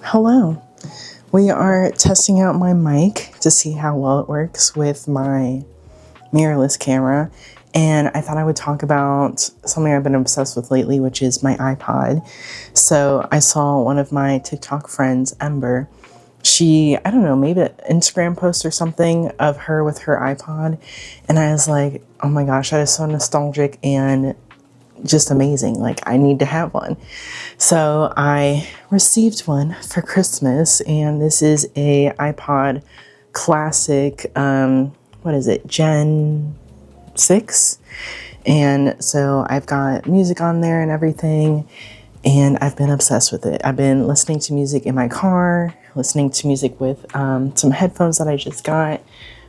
Hello. We are testing out my mic to see how well it works with my mirrorless camera. And I thought I would talk about something I've been obsessed with lately, which is my iPod. So I saw one of my TikTok friends, Ember. I don't know, maybe an Instagram post or something of her with her iPod. And I was like, oh my gosh, that is so nostalgic and just amazing. Like, I need to have one. So I received one for Christmas, and this is a iPod Classic, what is it, Gen 6? And so I've got music on there and everything, and I've been obsessed with it. I've been listening to music in my car, listening to music with some headphones that I just got,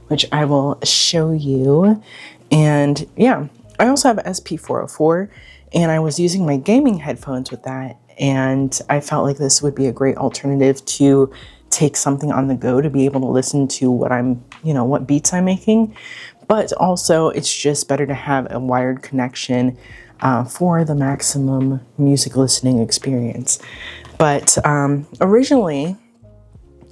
which I will show you. And yeah, I also have SP404, and I was using my gaming headphones with that, and I felt like this would be a great alternative to take something on the go to be able to listen to what beats I'm making. But also, it's just better to have a wired connection for the maximum music listening experience. But originally,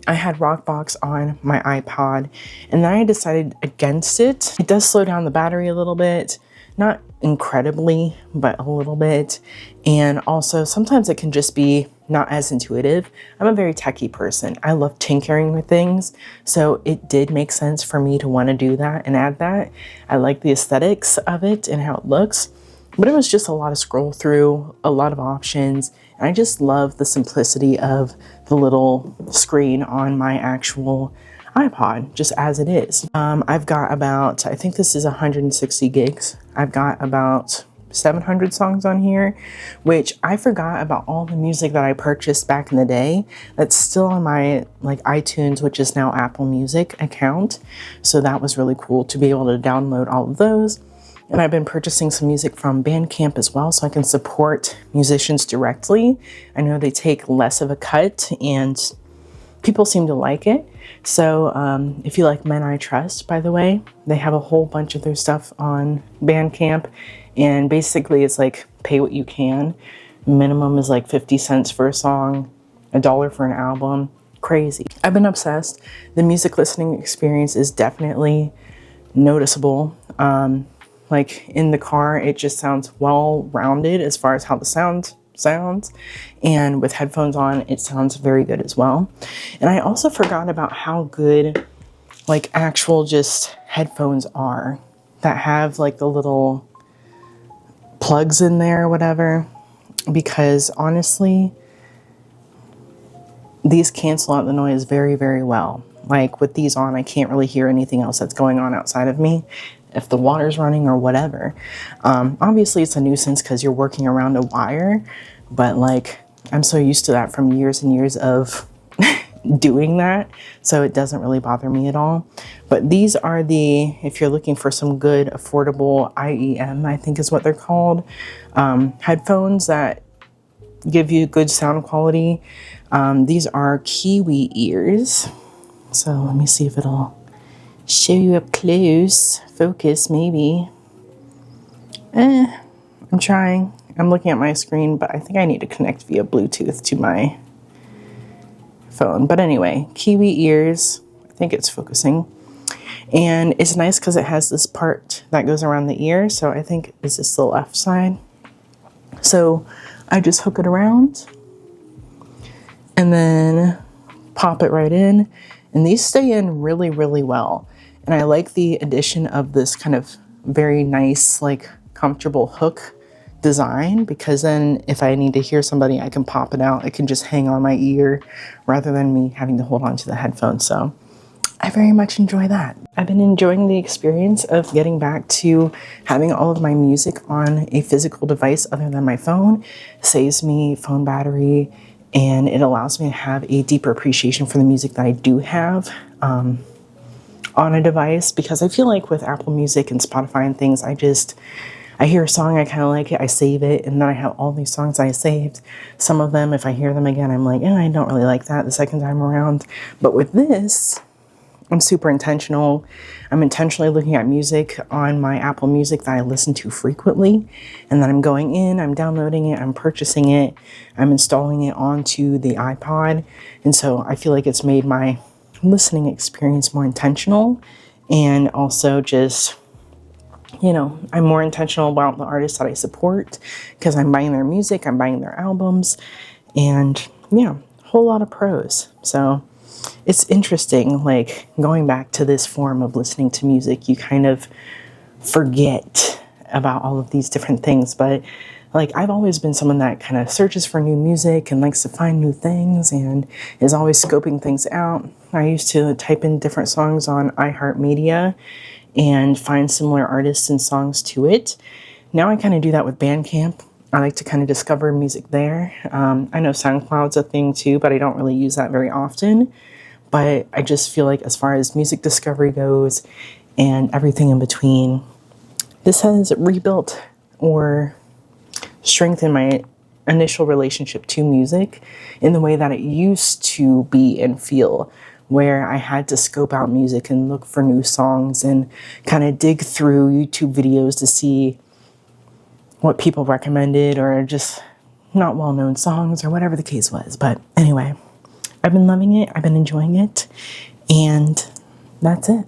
I had Rockbox on my iPod, and then I decided against it. It does slow down the battery a little bit, not incredibly, but a little bit. And also sometimes it can just be not as intuitive. I'm a very techie person. I love tinkering with things. So it did make sense for me to want to do that and add that. I like the aesthetics of it and how it looks, but it was just a lot of scroll through, a lot of options. And I just love the simplicity of the little screen on my actual iPod, just as it is. I've got about, I think this is 160 gigs. I've got about 700 songs on here, which I forgot about all the music that I purchased back in the day that's still on my iTunes, which is now Apple Music account. So that was really cool to be able to download all of those. And I've been purchasing some music from Bandcamp as well, so I can support musicians directly. I know they take less of a cut and people seem to like it. So if you like Men I Trust, by the way, they have a whole bunch of their stuff on Bandcamp. And basically it's like pay what you can. Minimum is like 50 cents for a song, $1 for an album. Crazy. I've been obsessed. The music listening experience is definitely noticeable. Like in the car, it just sounds well-rounded as far as how the sound sounds, and with headphones on, it sounds very good as well. And I also forgot about how good actual just headphones are that have the little plugs in there or whatever, because honestly, these cancel out the noise very, very well. With these on, I can't really hear anything else that's going on outside of me, if the water's running or whatever. Obviously it's a nuisance because you're working around a wire, but I'm so used to that from years and years of doing that, so it doesn't really bother me at all. But these are if you're looking for some good affordable IEM, I think is what they're called, headphones that give you good sound quality. These are Kiwi ears. So let me see if it'll show you up close. Focus, maybe. I'm trying. I'm looking at my screen, but I think I need to connect via Bluetooth to my phone. But anyway, Kiwi ears. I think it's focusing. And it's nice because it has this part that goes around the ear. So I think it's just the left side. So I just hook it around and then pop it right in. And these stay in really, really well. And I like the addition of this kind of very nice, comfortable hook design, because then if I need to hear somebody, I can pop it out. It can just hang on my ear rather than me having to hold on to the headphones. So I very much enjoy that. I've been enjoying the experience of getting back to having all of my music on a physical device other than my phone. It saves me phone battery, and it allows me to have a deeper appreciation for the music that I do have on a device, because I feel like with Apple Music and Spotify and things, I hear a song, I kind of like it, I save it, and then I have all these songs I saved. Some of them, if I hear them again, I'm like, I don't really like that the second time around. But with this, I'm super intentional. I'm intentionally looking at music on my Apple Music that I listen to frequently. And then I'm going in, I'm downloading it, I'm purchasing it, I'm installing it onto the iPod. And so I feel like it's made my listening experience more intentional, and also just, I'm more intentional about the artists that I support because I'm buying their music, I'm buying their albums, and yeah, a whole lot of pros. So it's interesting, like going back to this form of listening to music, you kind of forget about all of these different things. But like, I've always been someone that kind of searches for new music and likes to find new things and is always scoping things out. I used to type in different songs on iHeartMedia and find similar artists and songs to it. Now I kind of do that with Bandcamp. I like to kind of discover music there. I know SoundCloud's a thing too, but I don't really use that very often. But I just feel like as far as music discovery goes and everything in between, this has rebuilt or strengthened my initial relationship to music in the way that it used to be and feel, where I had to scope out music and look for new songs and kind of dig through YouTube videos to see what people recommended or just not well-known songs or whatever the case was. But anyway, I've been loving it. I've been enjoying it. And that's it.